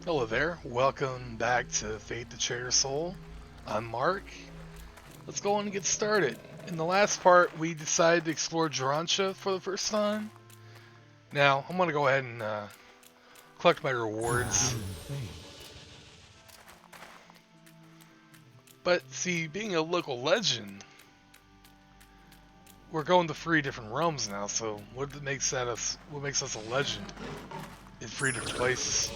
Hello there, welcome back to Fate the Traitor Soul. I'm Mark. Let's go on and get started. In the last part, we decided to explore Gerontia for the first time. Now, I'm going to go ahead and collect my rewards. But see, being a local legend, we're going to 3 different realms now, so what makes us a legend in 3 different places?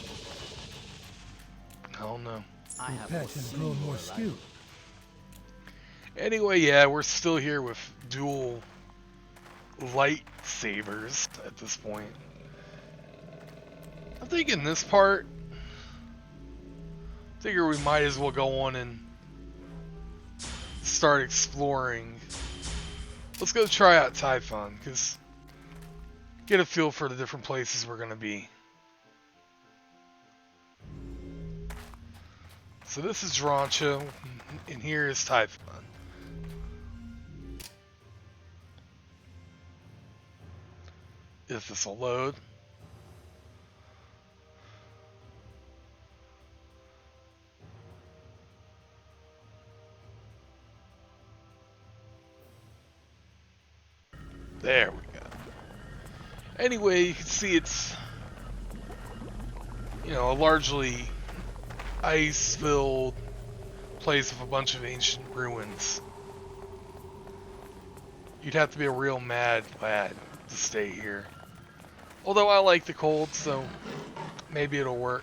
I don't know. Your pet has grown more skilled. Anyway, yeah, we're still here with dual lightsabers at this point. I think in this part, figure we might as well go on and start exploring. Let's go try out Typhon, because get a feel for the different places we're going to be. So this is Gerontia, and here is Typhon. If this will load. There we go. Anyway, you can see it's, a largely ice-filled place with a bunch of ancient ruins. You'd have to be a real mad lad to stay here. Although I like the cold, so maybe it'll work.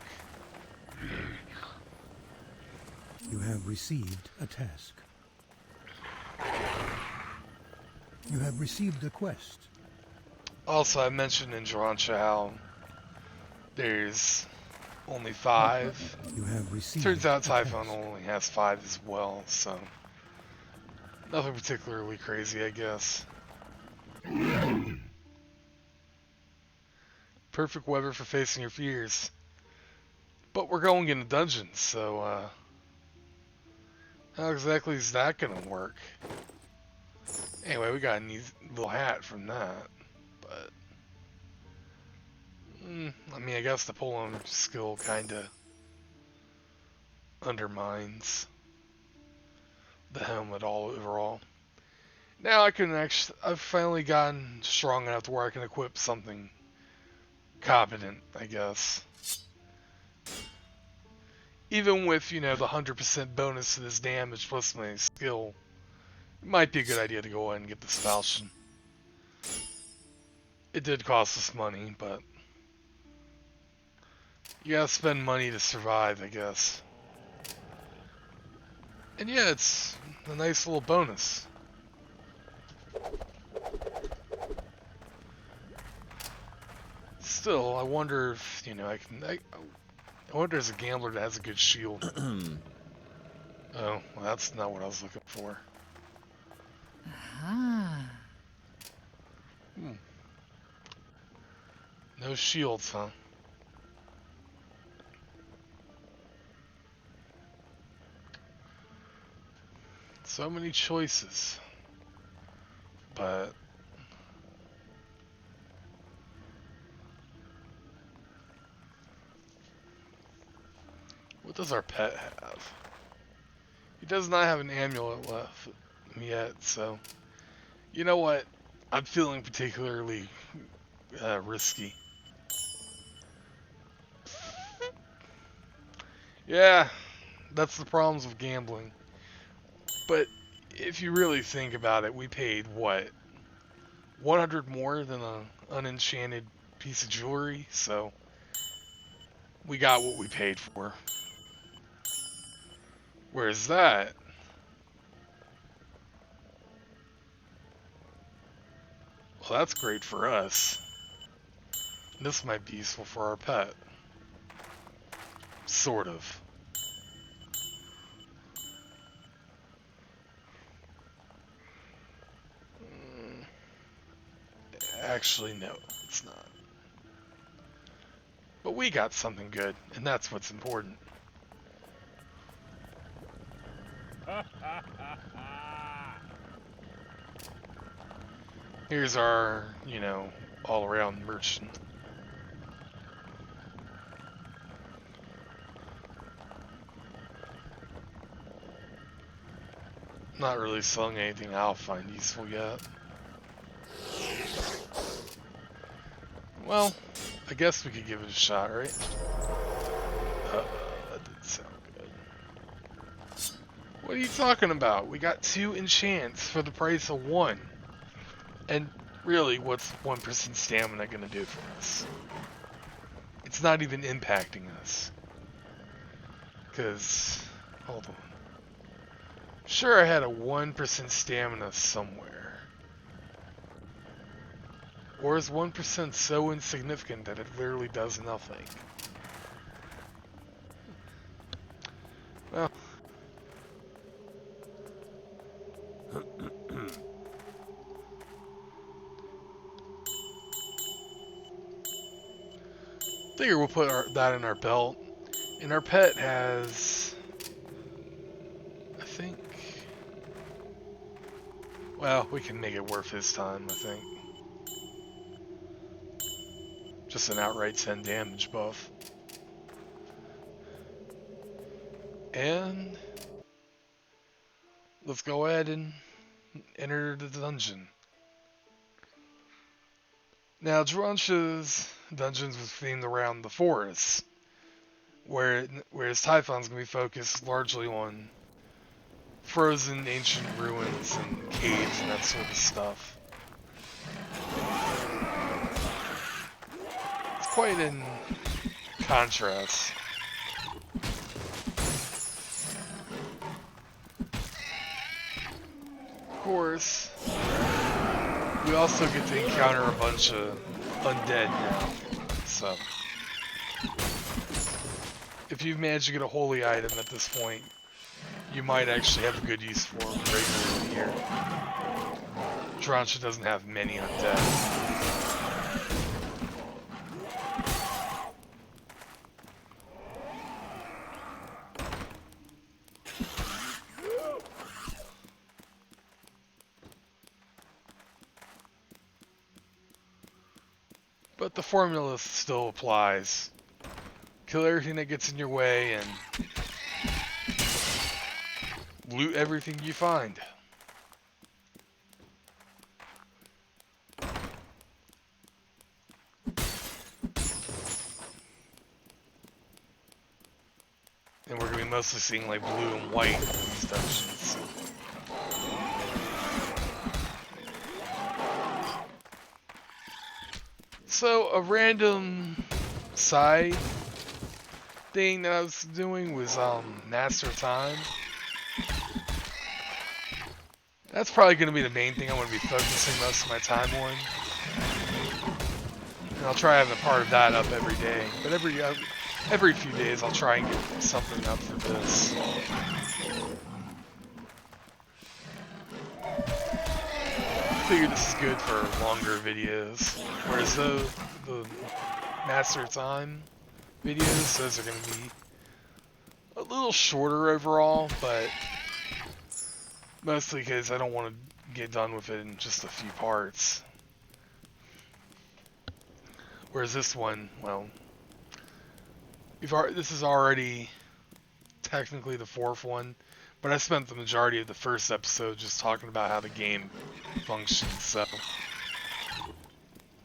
You have received a task. You have received a quest. Also, I mentioned in Gerontia how there's only 5. You have received Turns out a Typhon task. only has 5 as well, so nothing particularly crazy, I guess. Perfect weather for facing your fears. But we're going into dungeons, so how exactly is that gonna work? Anyway, we got a neat little hat from that, but I mean, I guess the pull-on skill kinda undermines the helmet overall. Now I've finally gotten strong enough to where I can equip something competent, I guess. Even with, the 100% bonus to this damage plus my skill, it might be a good idea to go ahead and get this falchion. It did cost us money, but you gotta spend money to survive, I guess. And yeah, it's a nice little bonus. Still, I wonder if, I wonder if there's a gambler that has a good shield. Oh, well, that's not what I was looking for. No shields, huh? So many choices. But what does our pet have? He does not have an amulet left yet, so you know what? I'm feeling particularly risky. Yeah, that's the problems of gambling. But if you really think about it, we paid what? 100 more than an unenchanted piece of jewelry, so we got what we paid for. Whereas that, well, that's great for us. This might be useful for our pet. Sort of. Actually, no, it's not. But we got something good, and that's what's important. Here's our, all-around merchant. Not really selling anything I'll find useful yet. Well, I guess we could give it a shot, right? That didn't sound good. What are you talking about? We got 2 enchants for the price of 1. And really, what's 1% stamina gonna do for us? It's not even impacting us. Because, hold on. Sure, I had a 1% stamina somewhere. Or is 1% so insignificant that it literally does nothing? Well, figure we'll put that in our belt. And our pet has, I think, well, we can make it worth his time, I think. Just an outright 10 damage buff. And let's go ahead and enter the dungeon. Now, Drancha's dungeons was themed around the forest, whereas Typhon's going to be focused largely on frozen ancient ruins and caves and that sort of stuff. It's quite in contrast. Of course, we also get to encounter a bunch of undead now, so if you've managed to get a holy item at this point, you might actually have a good use for them regularly here. Drancha doesn't have many undead. But the formula still applies. Kill everything that gets in your way and loot everything you find. And we're going to be mostly seeing like blue and white in these dungeons. So a random side thing that I was doing was Master of Time. That's probably going to be the main thing I'm going to be focusing most of my time on. And I'll try having a part of that up every day. But every few days I'll try and get something up for this. I figure this is good for longer videos. Whereas the Master of Time videos, those are going to be a little shorter overall, but mostly because I don't want to get done with it in just a few parts. Whereas this one, well, this is already technically the 4th one, but I spent the majority of the first episode just talking about how the game functions, so.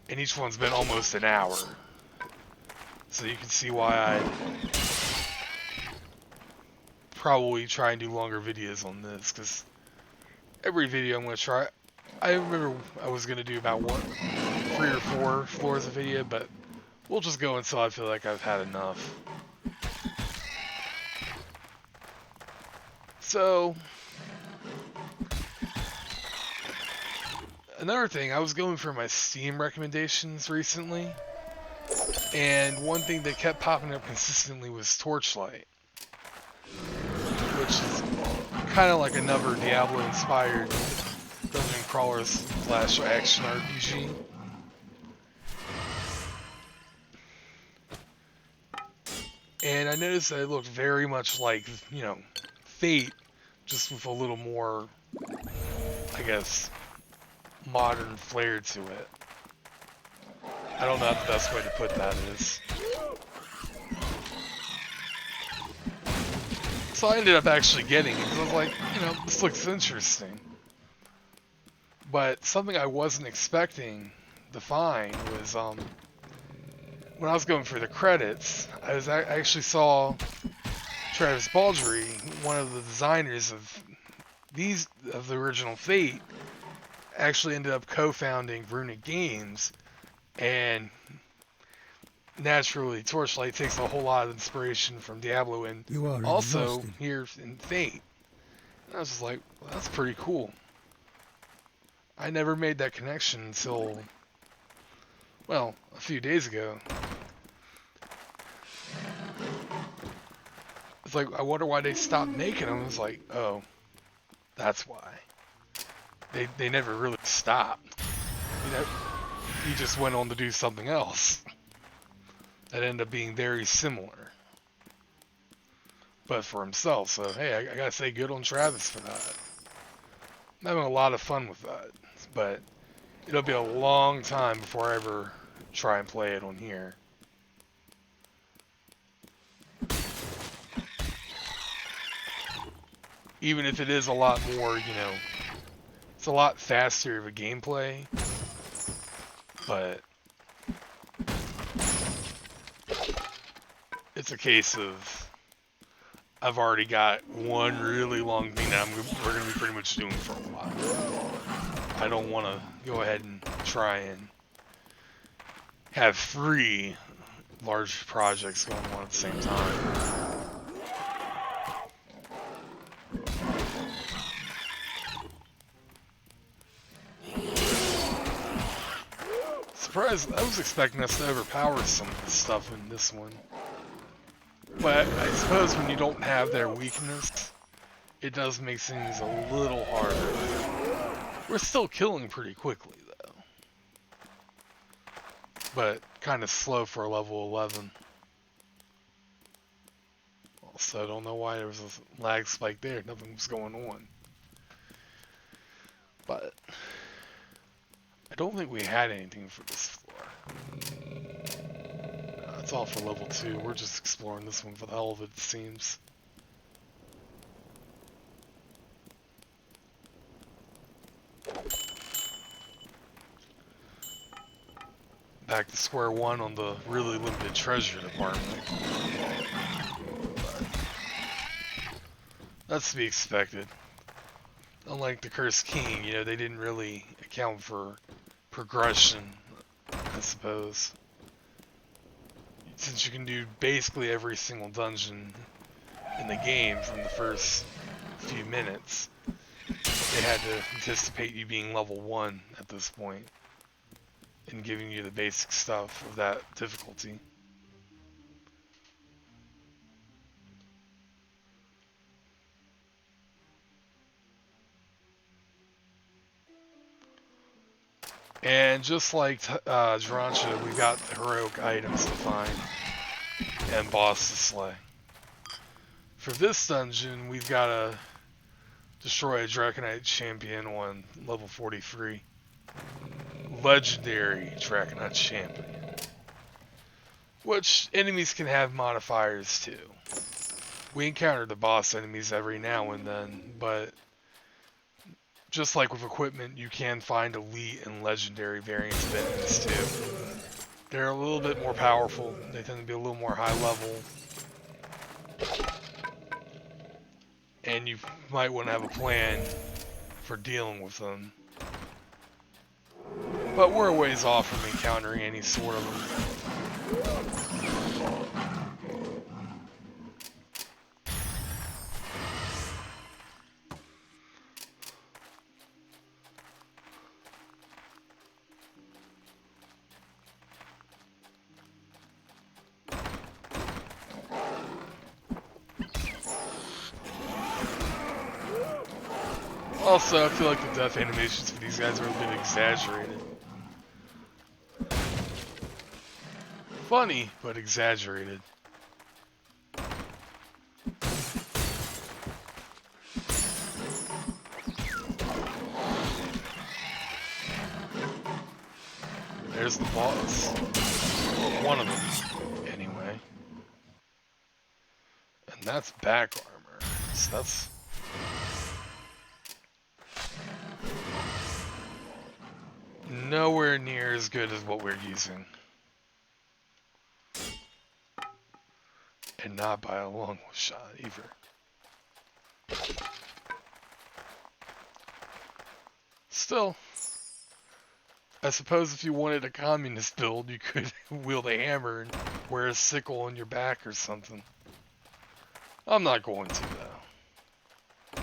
And each one's been almost an hour. So you can see why I probably try and do longer videos on this, because every video I'm going to try, I remember I was going to do about 3 or 4 floors of video, but we'll just go until I feel like I've had enough. So, another thing, I was going for my Steam recommendations recently, and one thing that kept popping up consistently was Torchlight, which is kind of like another Diablo-inspired dungeon crawler / action RPG. And I noticed that it looked very much like, you know, Fate, just with a little more, I guess, modern flair to it. I don't know what the best way to put that is. So I ended up actually getting it because I was like, this looks interesting. But something I wasn't expecting to find was when I was going for the credits, I actually saw Travis Baldry, one of the designers of the original Fate, actually ended up co-founding Runic Games, and naturally Torchlight takes a whole lot of inspiration from Diablo and You are also exhausted. here in Fate. And I was just like, well, that's pretty cool. I never made that connection until, well, a few days ago. It's like, I wonder why they stopped making them. It's like, oh, that's why. They never really stopped. He just went on to do something else that ended up being very similar, but for himself. So hey, I gotta say good on Travis for that. I'm having a lot of fun with that, but it'll be a long time before I ever try and play it on here. Even if it is a lot more, it's a lot faster of a gameplay, but it's a case of I've already got one really long thing that we're going to be pretty much doing for a while. I don't want to go ahead and try and have 3 large projects going on at the same time. Surprised, I was expecting us to overpower some of the stuff in this one. But I suppose when you don't have their weakness, it does make things a little harder. We're still killing pretty quickly, though. But kind of slow for a level 11. Also, I don't know why there was a lag spike there. Nothing was going on. But I don't think we had anything for this floor. That's all for level 2. We're just exploring this one for the hell of it, it seems. Back to square one on the really limited treasure department. But that's to be expected. Unlike the Cursed King, they didn't really account for progression, I suppose. Since you can do basically every single dungeon in the game from the first few minutes, they had to anticipate you being level 1 at this point and giving you the basic stuff of that difficulty. And just like Drancha, we've got heroic items to find and boss to slay. For this dungeon, we've got to destroy a Draconite champion on level 43. Legendary Draconite champion. Which enemies can have modifiers too. We encounter the boss enemies every now and then, but just like with equipment, you can find elite and legendary variants of enemies too. They're a little bit more powerful. They tend to be a little more high level. And you might want to have a plan for dealing with them. But we're a ways off from encountering any sort of them. Also, I feel like the death animations for these guys are a bit exaggerated. Funny, but exaggerated. There's the boss. Or one of them, anyway. And that's back armor. So that's nowhere near as good as what we're using. And not by a long shot either. Still, I suppose if you wanted a communist build, you could wield a hammer and wear a sickle on your back or something. I'm not going to, though.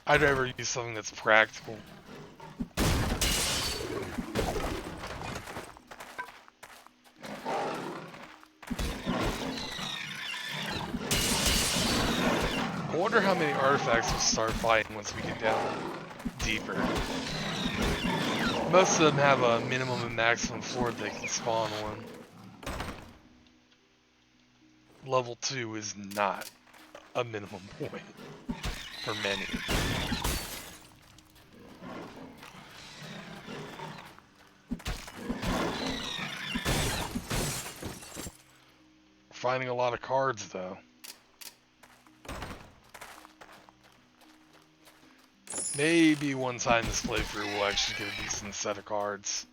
I'd rather use something that's practical. I wonder how many artifacts will start fighting once we get down deeper. Most of them have a minimum and maximum floor they can spawn on. Level 2 is not a minimum point for many. We're finding a lot of cards though. Maybe one time this playthrough we'll actually get a decent set of cards.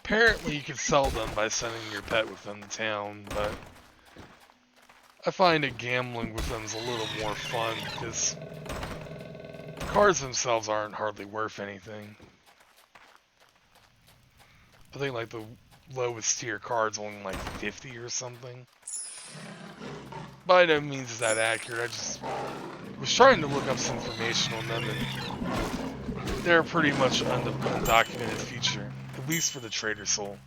Apparently you can sell them by sending your pet with them to town, but I find that gambling with them is a little more fun because the cards themselves aren't hardly worth anything. I think like the lowest tier card's only like 50 or something. By no means is that accurate. I just was trying to look up some information on them, and they're pretty much an undocumented feature, at least for the Traitor Soul.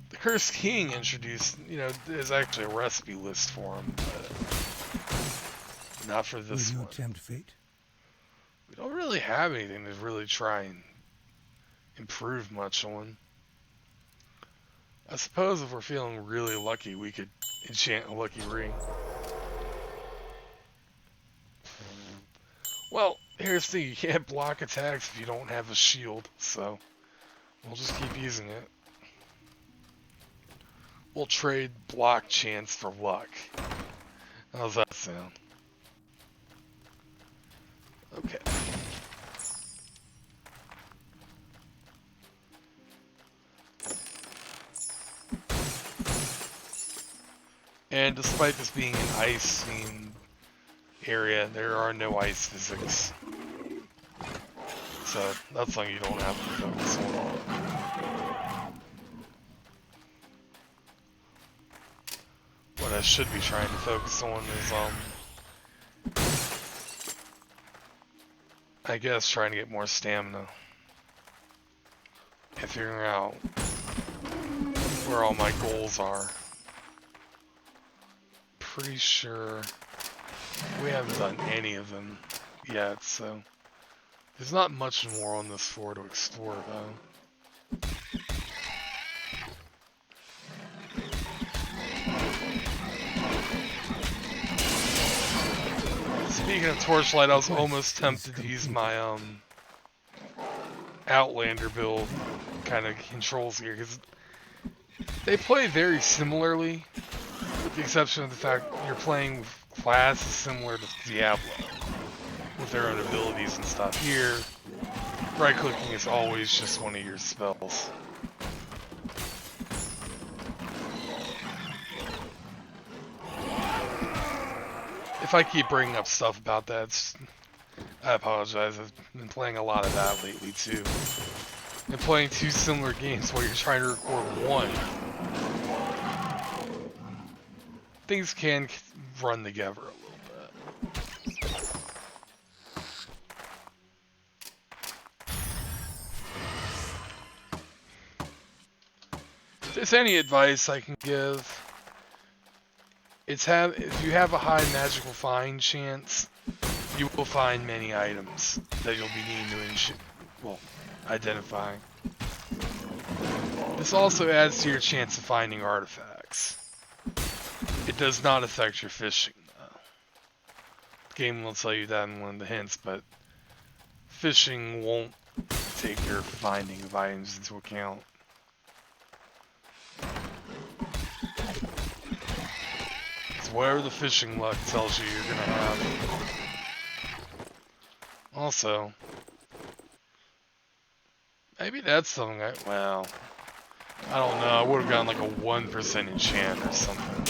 The Cursed King introduced, is actually a recipe list for them, but not for this Will you one. tempt fate? We don't really have anything to really try and improve much on. I suppose if we're feeling really lucky, we could enchant a lucky ring. Well, here's the thing, you can't block attacks if you don't have a shield, so we'll just keep using it. We'll trade block chance for luck. How's that sound? Okay. And despite this being an ice-themed area, there are no ice physics. So that's something you don't have to focus on. What I should be trying to focus on is, I guess trying to get more stamina. And figuring out where all my goals are. Pretty sure we haven't done any of them yet, so there's not much more on this floor to explore though. Speaking of Torchlight, I was almost tempted to use my Outlander build kind of controls here, because they play very similarly, with the exception of the fact you're playing with classes similar to Diablo, with their own abilities and stuff. Here, right-clicking is always just one of your spells. If I keep bringing up stuff about that, I apologize. I've been playing a lot of that lately too. And playing two similar games while you're trying to record one. Things can run together a little bit. If there's any advice I can give, if you have a high magical find chance, you will find many items that you'll be needing to identify. This also adds to your chance of finding artifacts. It does not affect your fishing, though. The game will tell you that in one of the hints, but fishing won't take your finding of items into account. whatever the fishing luck tells you you're gonna have. Also, maybe that's something well, I don't know. I would have gotten like a 1% enchant or something.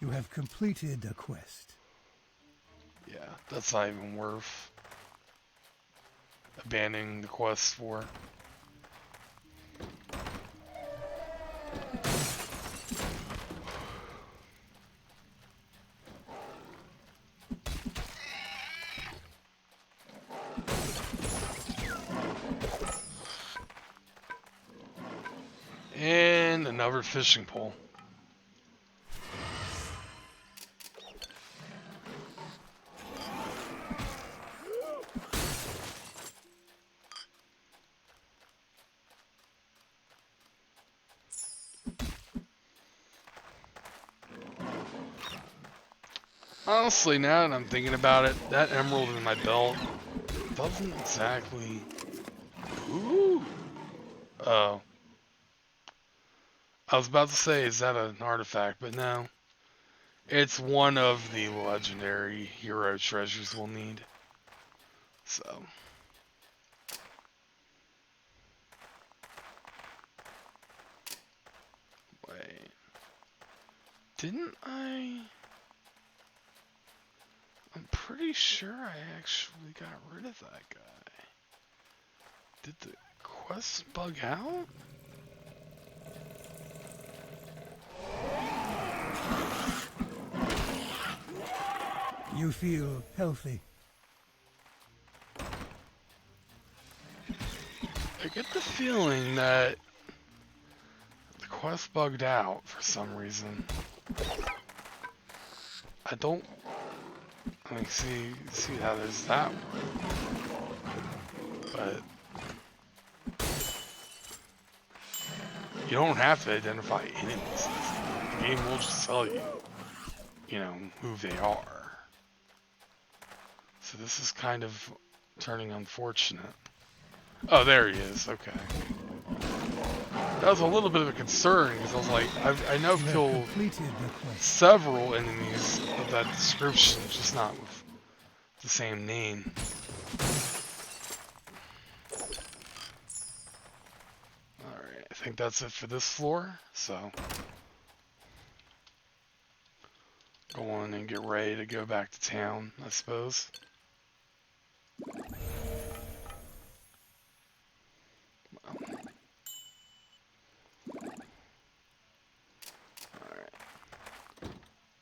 You have completed a quest. Yeah, that's not even worth abandoning the quest for. And another fishing pole. Honestly, now that I'm thinking about it, that emerald in my belt doesn't exactly... Ooh! Oh. I was about to say, is that an artifact? But no. It's one of the legendary hero treasures we'll need. So. Wait. Didn't I... I'm pretty sure I actually got rid of that guy. Did the quest bug out? You feel healthy. I get the feeling that the quest bugged out for some reason. I don't... I mean, see how there's that one. But... you don't have to identify enemies. The game will just tell you, you know, who they are. So this is kind of turning unfortunate. Oh, there he is. Okay. That was a little bit of a concern because I was like, I know I've killed several enemies of that description, just not with the same name. Alright, I think that's it for this floor, so go on and get ready to go back to town, I suppose.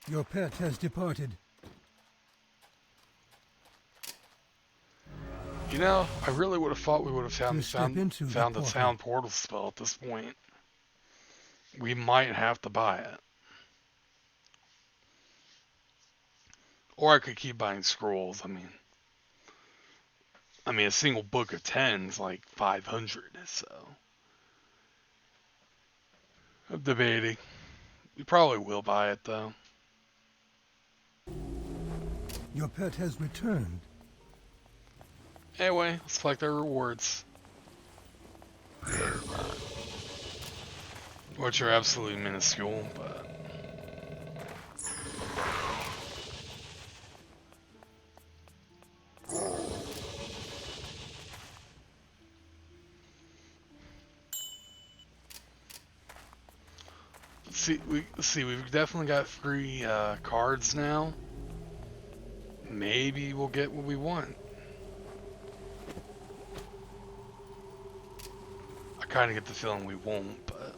Your pet has departed. You know, I really would have thought we would have found the portal. town portal spell at this point. We might have to buy it. Or I could keep buying scrolls. I mean, a single book of 10 is like 500, so. I'm debating. We probably will buy it, though. Your pet has returned. Anyway, let's collect our rewards. Which are absolutely minuscule, but... Let's see, we've definitely got 3 cards now. Maybe we'll get what we want. I kind of get the feeling we won't, but...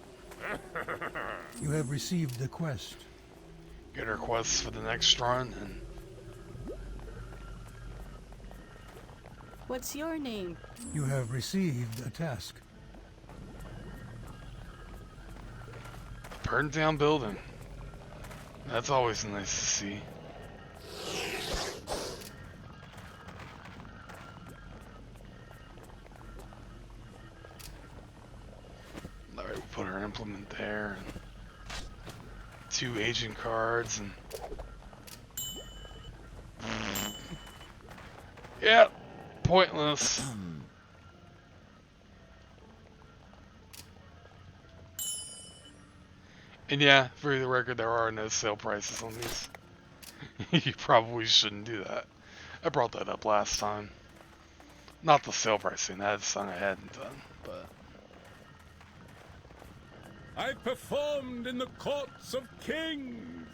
You have received the quest. Get our quests for the next run, and... What's your name? You have received a task. A burned down building. That's always nice to see. Alright, we'll put our implement there. And 2 agent cards and... Yep, pointless. And yeah, for the record, there are no sale prices on these. You probably shouldn't do that. I brought that up last time. Not the sale pricing, that's something I hadn't done, but... I performed in the courts of kings.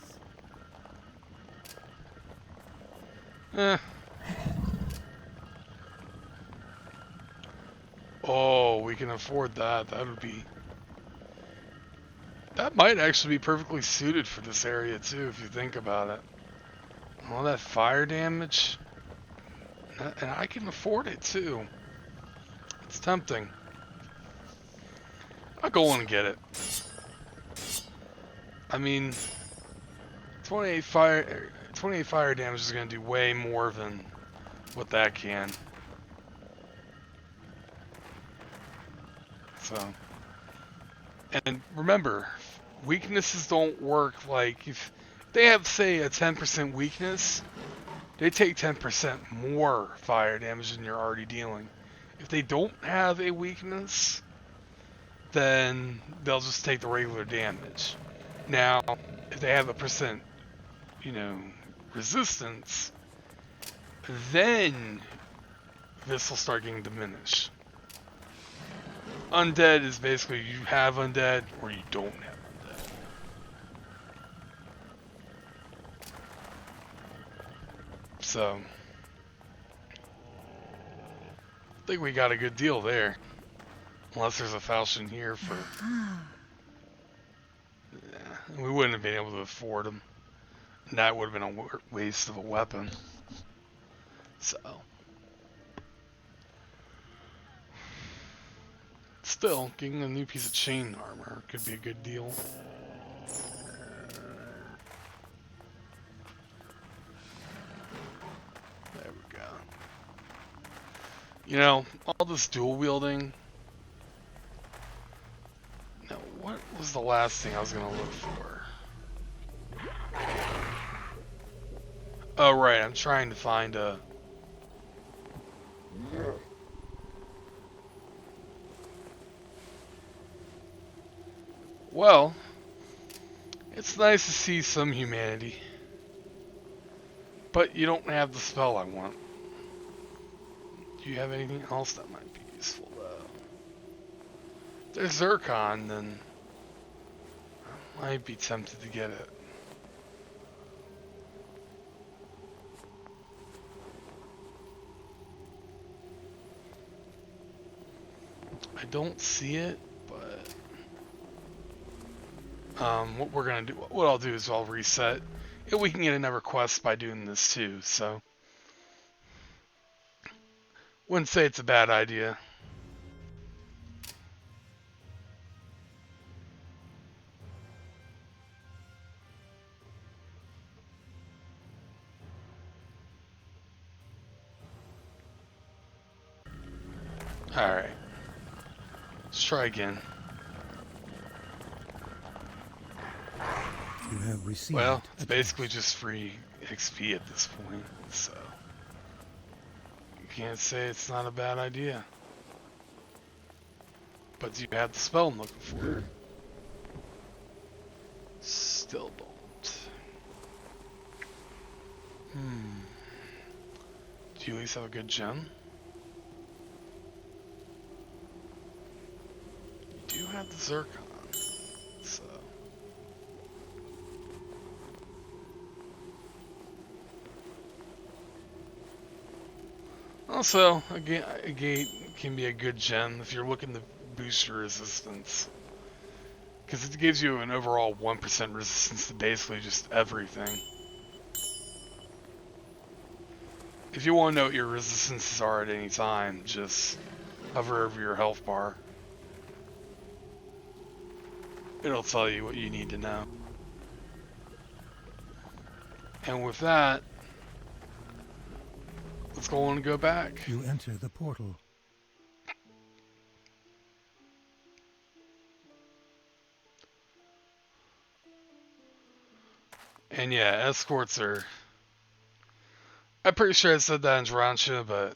Eh. Oh, we can afford that. That would be... That might actually be perfectly suited for this area, too, if you think about it. All that fire damage. And I can afford it, too. It's tempting. I'll go in and get it. I mean, 28 fire damage is going to do way more than what that can. So, and remember, weaknesses don't work like if they have, say, a 10% weakness, they take 10% more fire damage than you're already dealing. If they don't have a weakness, then they'll just take the regular damage. Now, if they have a percent, resistance, then this will start getting diminished. Undead is basically you have undead or you don't have undead. So, I think we got a good deal there. Unless there's a falchion here for... Yeah, we wouldn't have been able to afford them. And that would have been a waste of a weapon. So... Still, getting a new piece of chain armor could be a good deal. There we go. All this dual wielding. Now, what was the last thing I was going to look for? Oh, right, I'm trying to find a... Well, it's nice to see some humanity. But you don't have the spell I want. Do you have anything else that might be useful, though? If there's Zircon, then I might be tempted to get it. I don't see it, but... what I'll do is I'll reset. And we can get another quest by doing this too, so... Wouldn't say it's a bad idea. Alright. Let's try again. You have received. Well, it's basically just free XP at this point, so... You can't say it's not a bad idea. But you have the spell I'm looking for. Stillbolt. Do you at least have a good gem? You do have the Zircon, so... Also, a gate can be a good gem if you're looking to boost your resistance. Because it gives you an overall 1% resistance to basically just everything. If you want to know what your resistances are at any time, just hover over your health bar. It'll tell you what you need to know. And with that, let's go on and go back. You enter the portal. And yeah, escorts are... I'm pretty sure I said that in Drancha, but...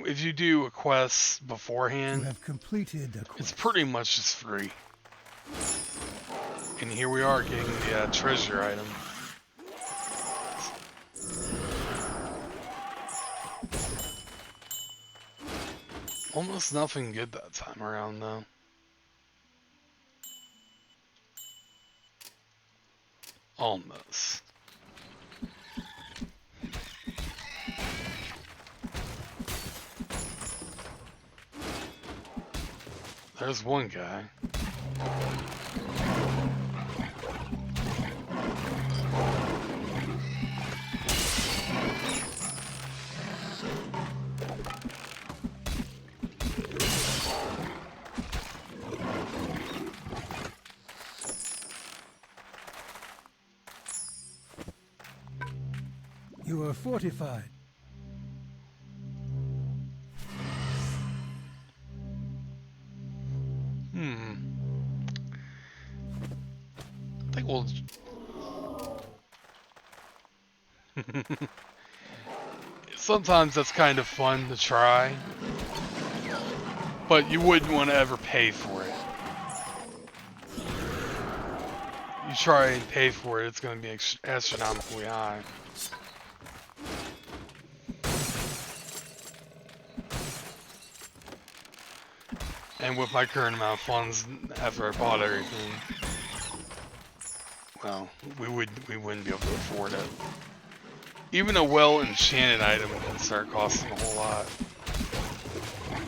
if you do a quest You beforehand, have completed the quest. it's pretty much just free. And here we are getting the treasure item. Almost nothing good that time around, though. Almost. There's one guy. You are fortified. I think we'll... Sometimes that's kind of fun to try. But you wouldn't want to ever pay for it. You try and pay for it, it's going to be astronomically high. And with my current amount of funds, after I bought everything, well, we wouldn't be able to afford it. Even a well-enchanted item can start costing a whole lot,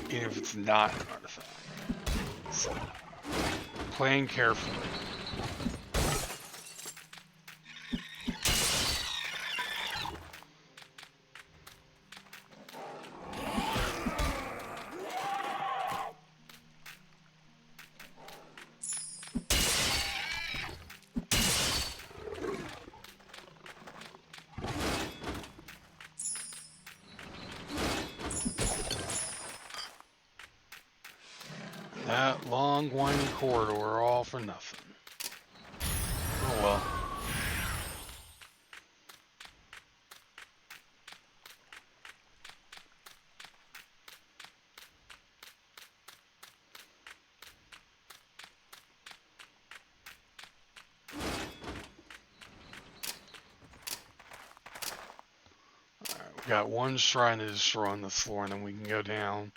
even if it's not an artifact. So, playing carefully. That long, winding corridor, all for nothing. Oh well. Alright, we got one shrine to destroy on this floor, and then we can go down.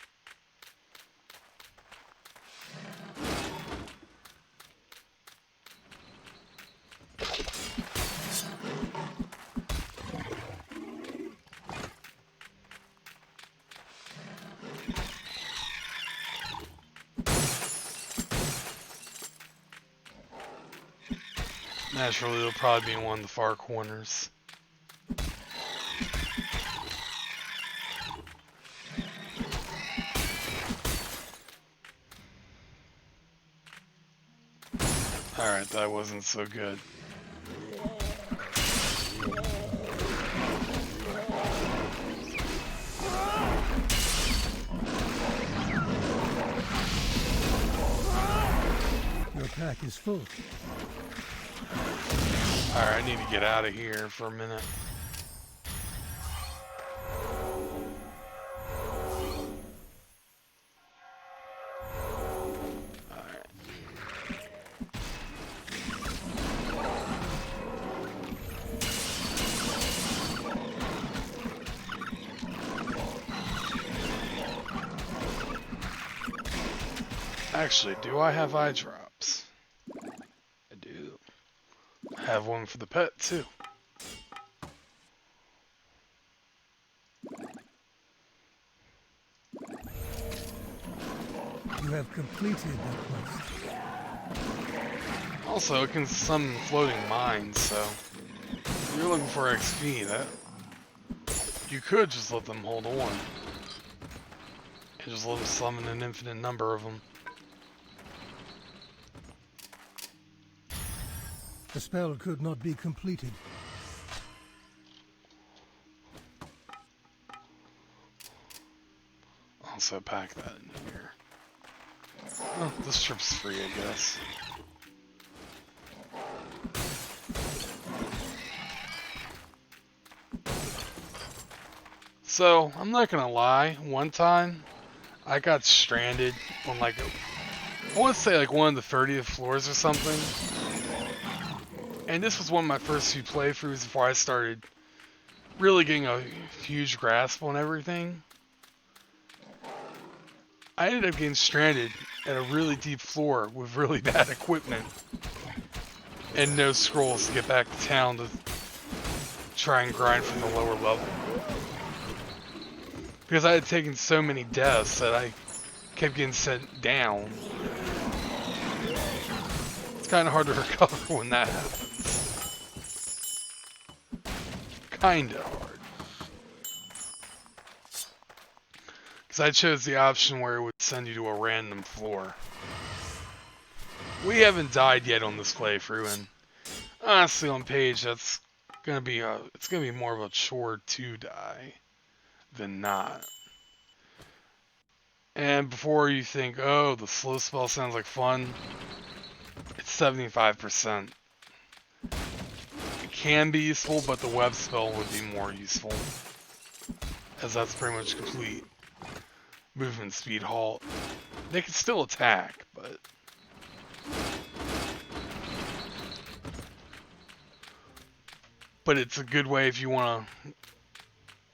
Naturally, it'll probably be in one of the far corners. Alright, that wasn't so good. Your pack is full. Alright, I need to get out of here for a minute. Alright. Actually, do I have eye drops? I do. I have one for the pet, too. You have completed the quest. Also, it can summon floating mines, so if you're looking for XP, that you could just let them hold on. And just let them summon an infinite number of them. The spell could not be completed. Also pack that in here. Oh, this trip's free, I guess. So, I'm not gonna lie, one time, I got stranded on like, I want to say like one of the 30th floors or something. And this was one of my first few playthroughs before I started really getting a huge grasp on everything. I ended up getting stranded at a really deep floor with really bad equipment and no scrolls to get back to town to try and grind from the lower level. Because I had taken so many deaths that I kept getting sent down. It's kind of hard to recover when that happens. Kinda hard. Because I chose the option where it would send you to a random floor. We haven't died yet on this playthrough, and honestly, on Page, that's gonna be it's gonna be more of a chore to die than not. And before you think, oh, the slow spell sounds like fun, it's 75%. It can be useful, but the web spell would be more useful, as that's pretty much complete movement speed halt. They can still attack, but it's a good way if you want to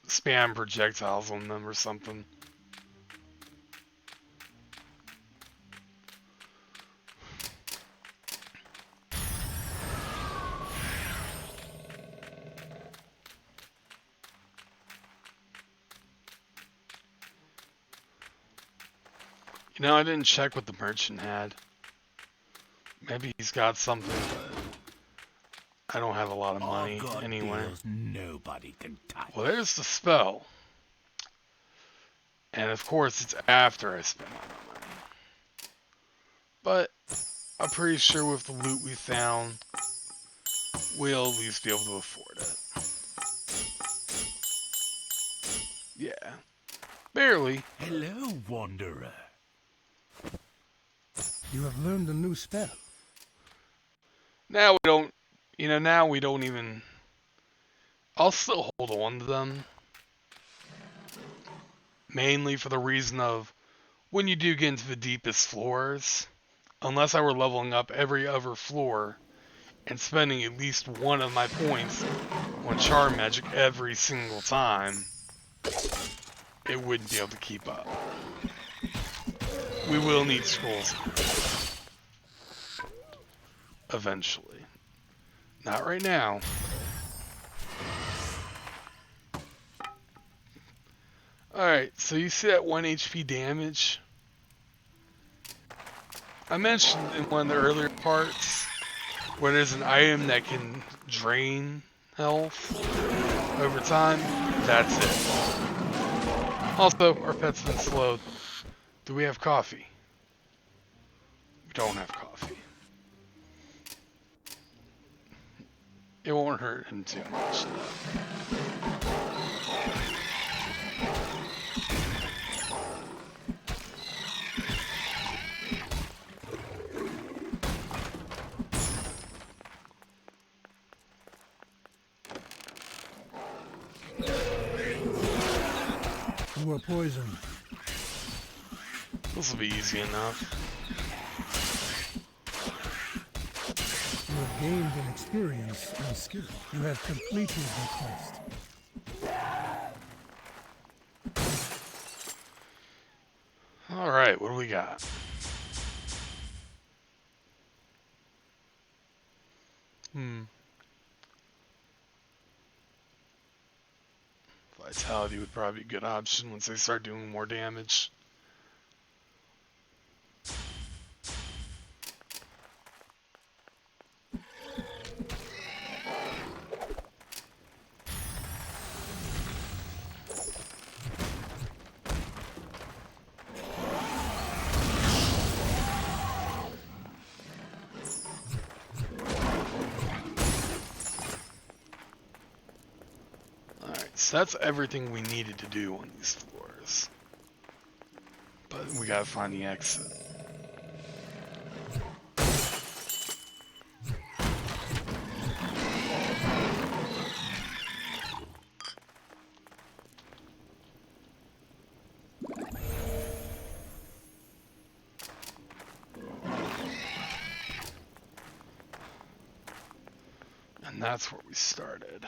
spam projectiles on them or something. You know, I didn't check what the merchant had. Maybe he's got something, but I don't have a lot of money anyway. Nobody can touch. Well, there's the spell. And of course, it's after I spend all my money. But I'm pretty sure with the loot we found, we'll at least be able to afford it. Yeah. Barely. Hello, wanderer. You have learned a new spell. Now we don't even... I'll still hold on to them. Mainly for the reason of, when you do get into the deepest floors, unless I were leveling up every other floor and spending at least one of my points on charm magic every single time, it wouldn't be able to keep up. We will need scrolls eventually. Not right now. Alright, so you see that 1 HP damage? I mentioned in one of the earlier parts where there's an item that can drain health over time. That's it. Also, our pet's been slowed. Do we have coffee? We don't have coffee. It won't hurt him too much. You were poisoned. This will be easy enough. You have gained in experience and skill. You have completed the quest. Alright, what do we got? Vitality would probably be a good option once they start doing more damage. So that's everything we needed to do on these floors. But we gotta find the exit. And that's where we started.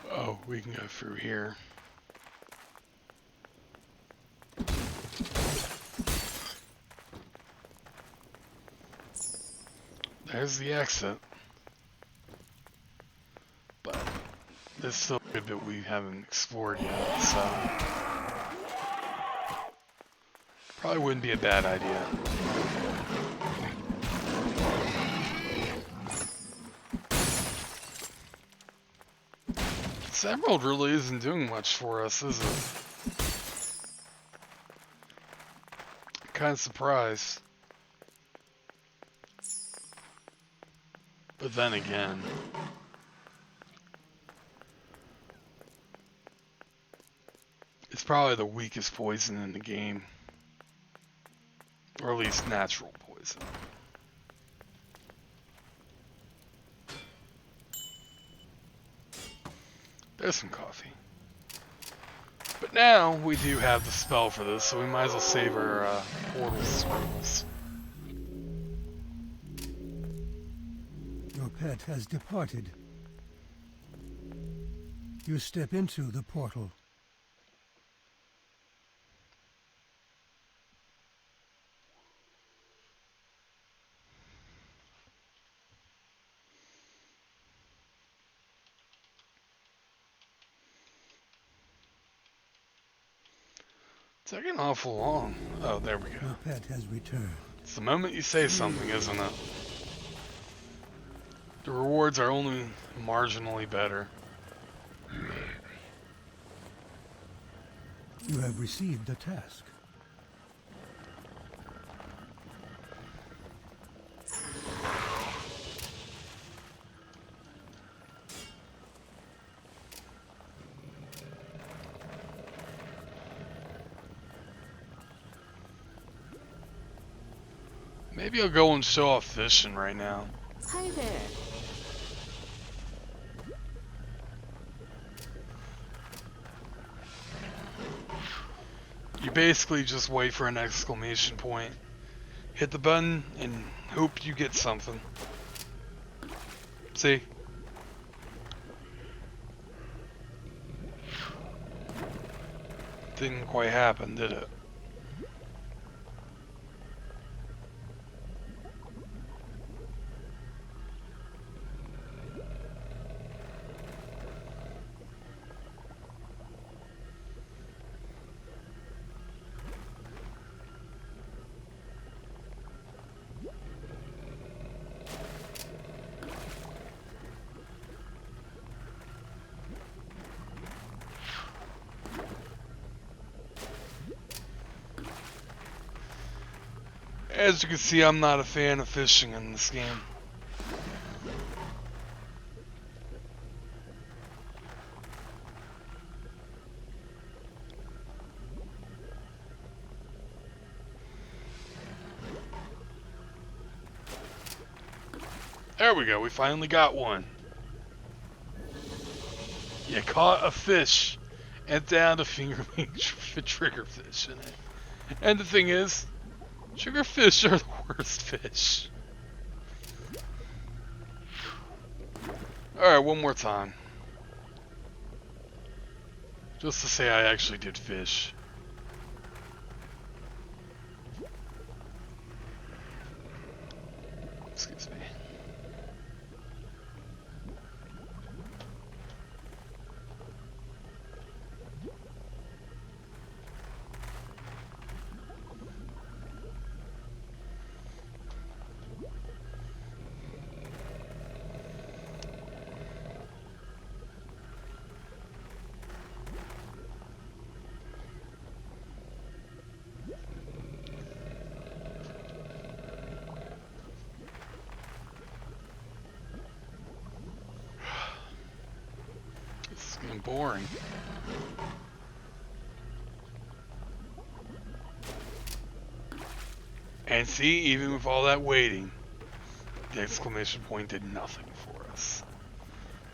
Oh, we can go through here. There's the exit. But there's still a good bit we haven't explored yet, so probably wouldn't be a bad idea. This emerald really isn't doing much for us, is it? I'm kind of surprised. But then again, it's probably the weakest poison in the game. Or at least natural poison. There's some coffee. But now we do have the spell for this, so we might as well save our portal scrolls. Your pet has departed. You step into the portal. Taking awful long. Oh, there we go. Your pet has returned. It's the moment you say something, isn't it? The rewards are only marginally better. You have received a task. Maybe I'll go and show off fishing right now. Hi there. You basically just wait for an exclamation point, hit the button, and hope you get something. See? Didn't quite happen, did it? As you can see, I'm not a fan of fishing in this game. There we go, we finally got one. You caught a fish and down a fingerling triggerfish in it. And the thing is, triggerfish are the worst fish. Alright, one more time. Just to say I actually did fish. Excuse me. This is getting boring. And see, even with all that waiting, the exclamation point did nothing for us.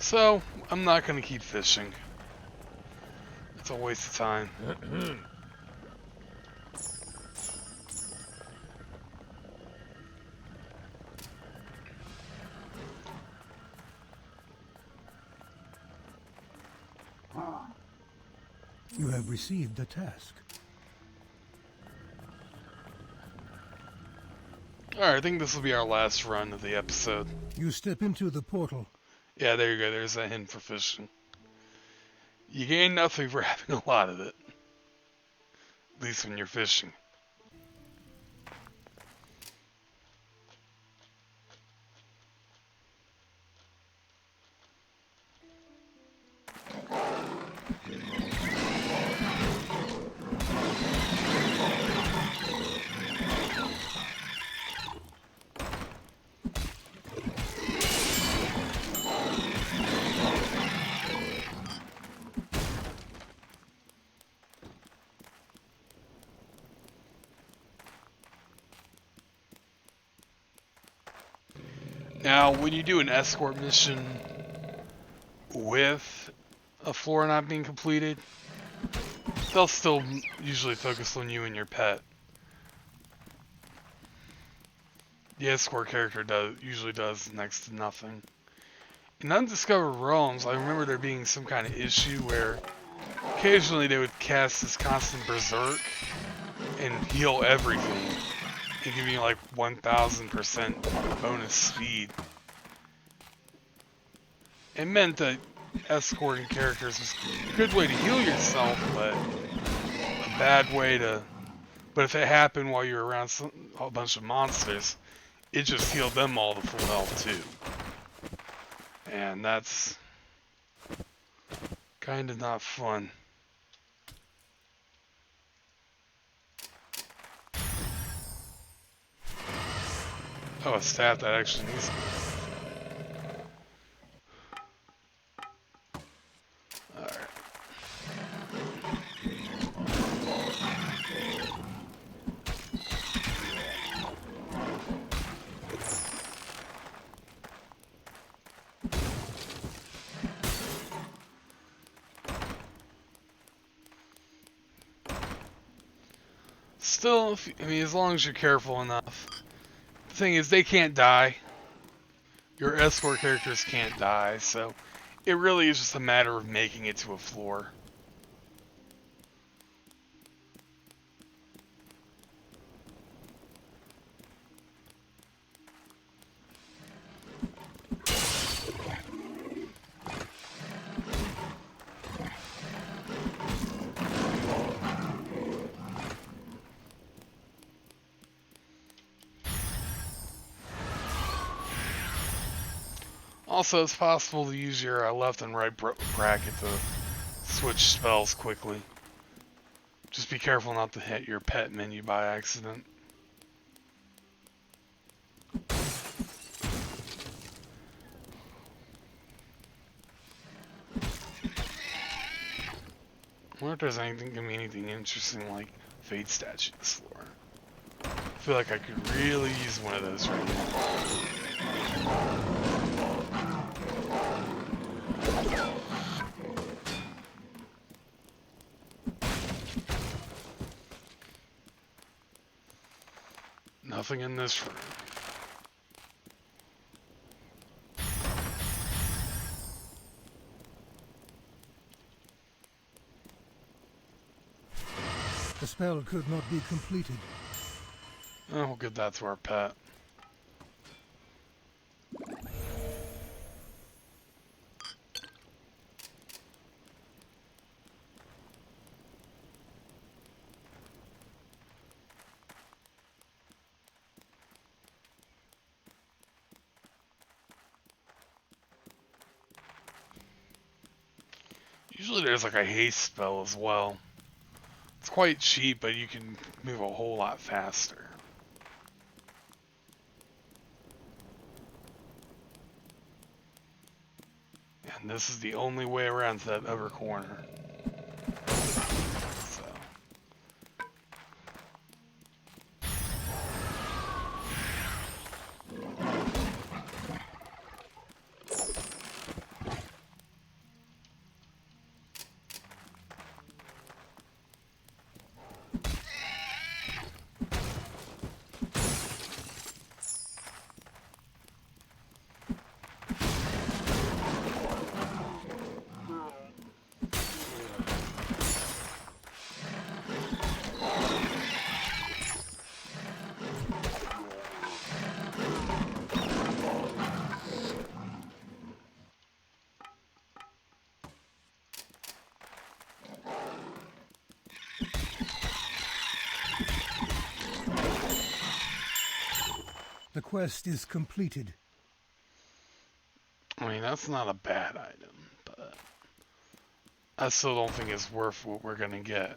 So, I'm not going to keep fishing. It's a waste of time. You have received a task. Alright, I think this will be our last run of the episode. You step into the portal. Yeah, there you go. There's a hint for fishing. You gain nothing for having a lot of it. At least when you're fishing. Now, when you do an escort mission with a floor not being completed, they'll still usually focus on you and your pet. The escort character usually does next to nothing. In Undiscovered Realms, I remember there being some kind of issue where occasionally they would cast this constant berserk and heal everything. And give you like 1000% bonus speed. It meant that escorting characters was a good way to heal yourself, but a bad way to... But if it happened while you were around a bunch of monsters, it just healed them all to full health too. And that's kind of not fun. Oh, a staff that actually needs it. Alright. Still, I mean, as long as you're careful enough. The thing is, they can't die. Your escort characters can't die, so it really is just a matter of making it to a floor. Also, it's possible to use your left and right bracket to switch spells quickly. Just be careful not to hit your pet menu by accident. I wonder if there's anything, give me anything interesting like Fate Statue this floor. I feel like I could really use one of those right now. Nothing in this room. The spell could not be completed. Oh, we'll give that to our pet. Usually there's like a haste spell as well. It's quite cheap, but you can move a whole lot faster. And this is the only way around to that other corner. So. quest is completed. I mean, that's not a bad item, but I still don't think it's worth what we're gonna get.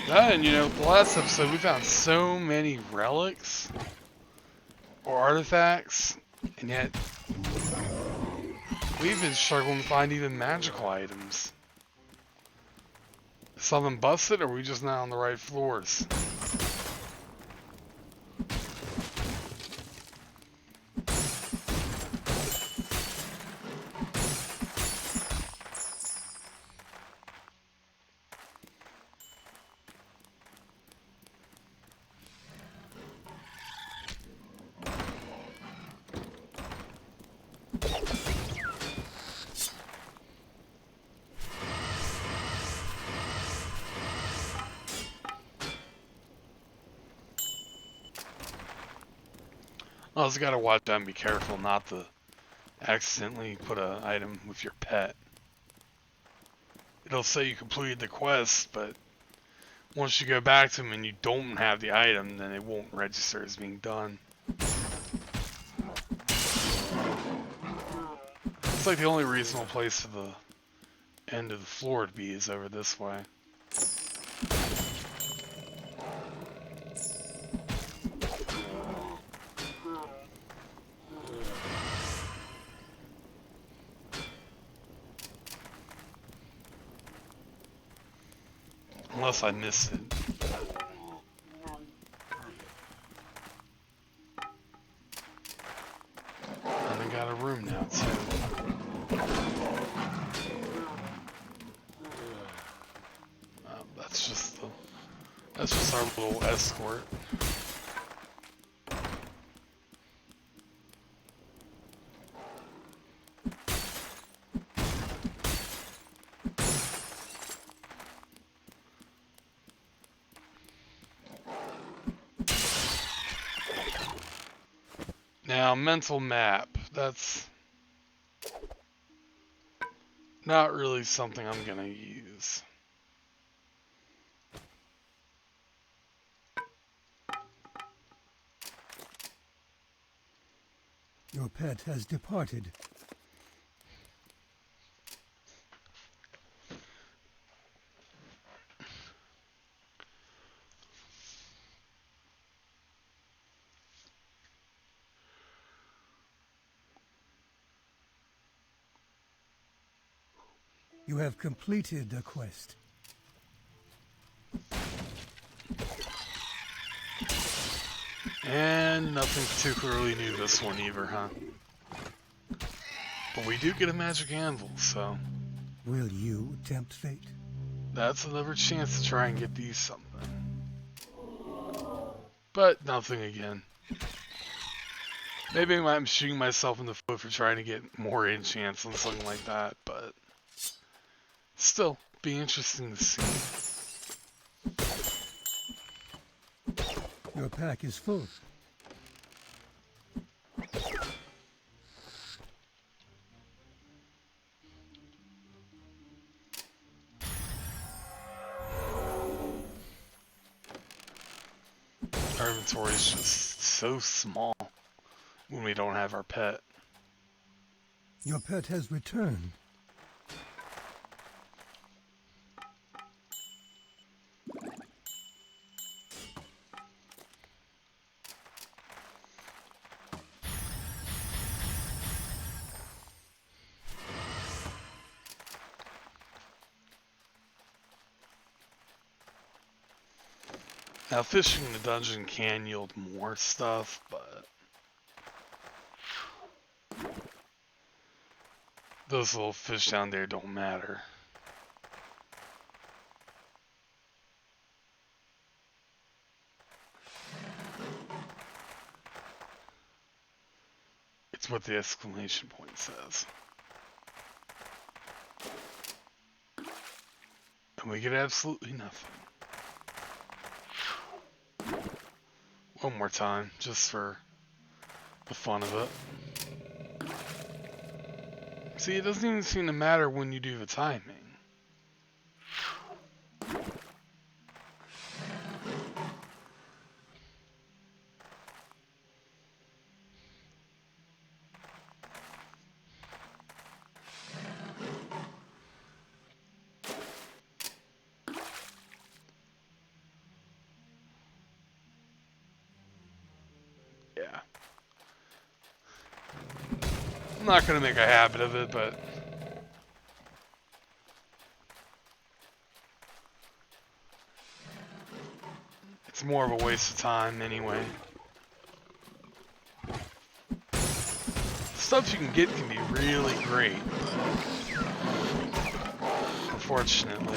And you know, the last episode we found so many relics or artifacts, and yet we've been struggling to find even magical items. Is something busted, or are we just not on the right floors? Also gotta watch out and be careful not to accidentally put an item with your pet. It'll say you completed the quest, but once you go back to them and you don't have the item, then it won't register as being done. It's like the only reasonable place for the end of the floor to be is over this way. Unless I missed it. And I got a room now too. That's just our little escort. Now, mental map. That's not really something I'm gonna use. Your pet has departed. You have completed the quest. And nothing particularly new this one either, huh? But we do get a magic anvil, so Will you tempt fate? that's another chance to try and get these something. But nothing again. Maybe I'm shooting myself in the foot for trying to get more enchants and something like that, but still, be interesting to see. Your pack is full. Our inventory is just so small when we don't have our pet. Your pet has returned. Now, fishing in the dungeon can yield more stuff, but those little fish down there don't matter. It's what the exclamation point says. And we get absolutely nothing. One more time, just for the fun of it. See, it doesn't even seem to matter when you do the timing. Yeah. I'm not going to make a habit of it, but it's more of a waste of time anyway. Stuff you can get can be really great, unfortunately.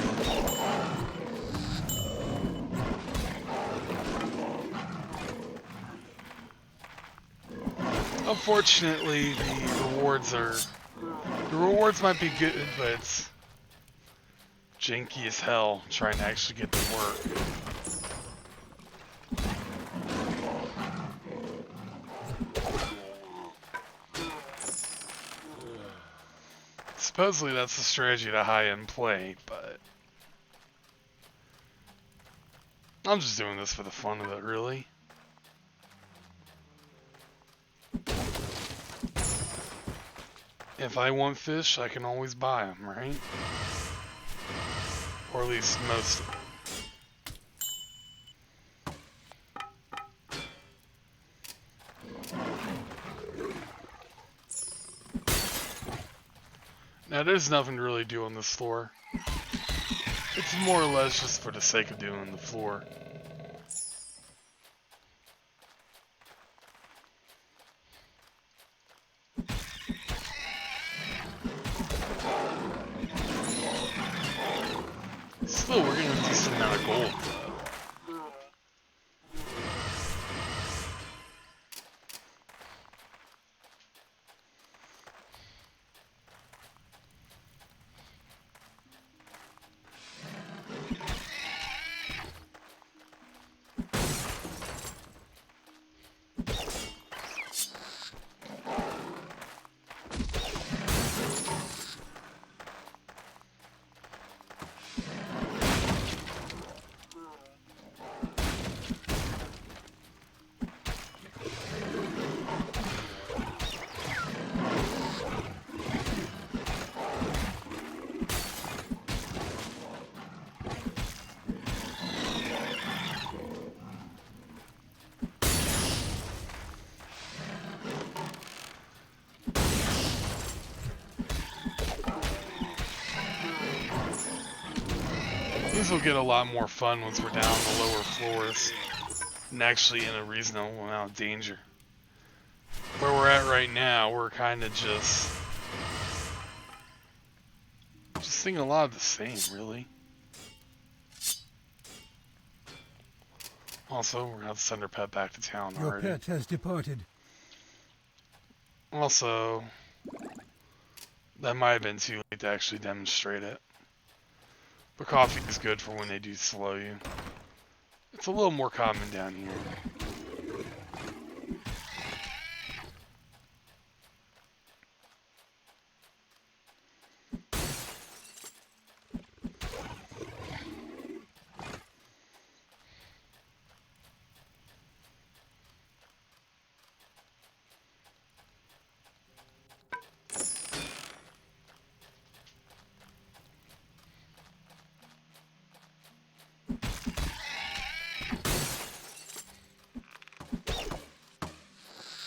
Unfortunately, the rewards might be good, but it's janky as hell trying to actually get them work. Supposedly that's the strategy to high-end play, but I'm just doing this for the fun of it, really. If I want fish, I can always buy them, right? Or at least most of them. Now, there's nothing to really do on this floor. It's more or less just for the sake of doing the floor. Still, we're getting a decent amount of gold, though. These will get a lot more fun once we're down on the lower floors and actually in a reasonable amount of danger. Where we're at right now, we're kind of just seeing a lot of the same, really. Also, we're gonna have to send our pet back to town Your already. pet has departed. Also, that might have been too late to actually demonstrate it. But coffee is good for when they do slow you. It's a little more common down here.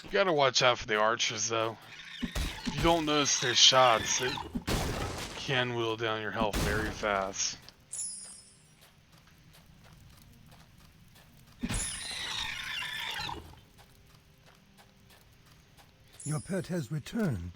You gotta watch out for the archers, though. If you don't notice their shots, it can whittle down your health very fast. Your pet has returned.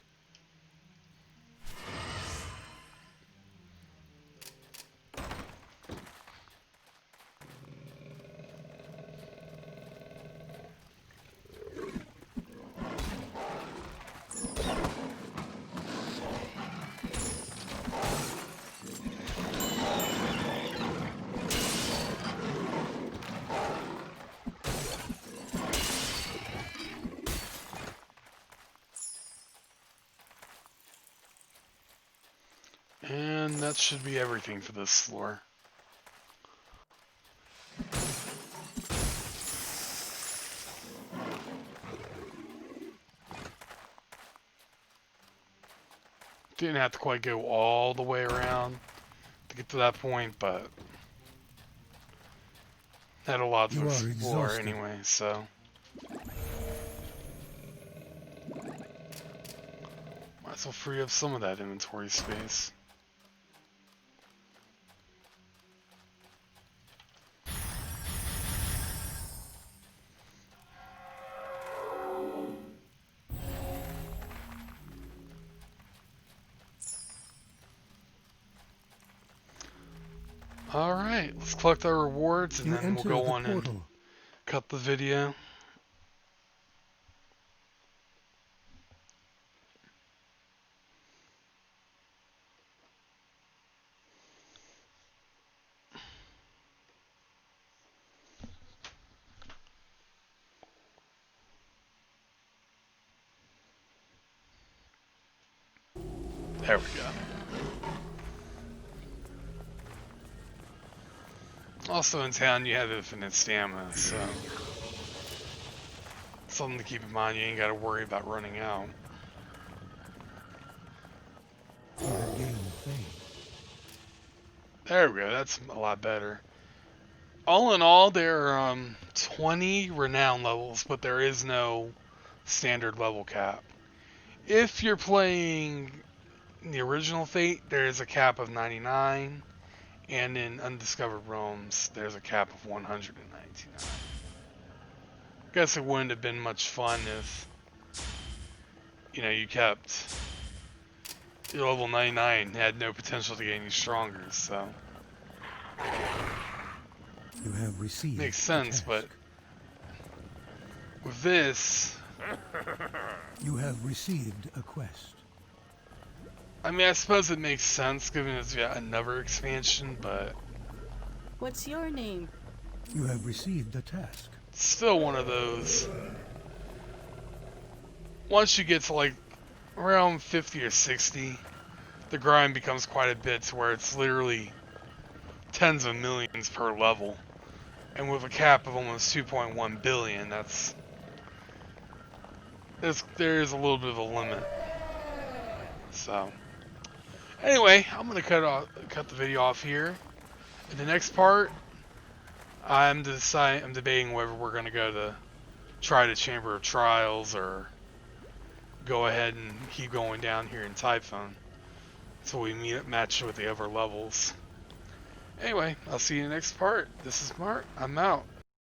And that should be everything for this floor. Didn't have to quite go all the way around to get to that point, but had a lot to You are explore exhausted. anyway, so. Might as well free up some of that inventory space. Alright, let's collect our rewards and You then we'll enter go the on and portal. cut the video. There we go. Also in town you have infinite stamina, so something to keep in mind, you ain't gotta worry about running out. You have gained fame. There we go, that's a lot better. All in all, there are 20 renown levels, but there is no standard level cap. If you're playing the original Fate, there is a cap of 99, and in Undiscovered Realms, there's a cap of 199. Guess it wouldn't have been much fun if, you kept your level 99 had no potential to get any stronger, so. You have received Makes a sense, task. but with this, You have received a quest. I mean, I suppose it makes sense given it's yet another expansion, but What's your name? You have received a task. it's still one of those. Once you get to like around 50 or 60, the grind becomes quite a bit to where it's literally tens of millions per level. And with a cap of almost 2.1 billion, there is a little bit of a limit. So, anyway, I'm gonna cut the video off here. In the next part, I'm debating whether we're gonna go to try the Chamber of Trials or go ahead and keep going down here in Typhon until we match with the other levels. Anyway, I'll see you in the next part. This is Mark. I'm out.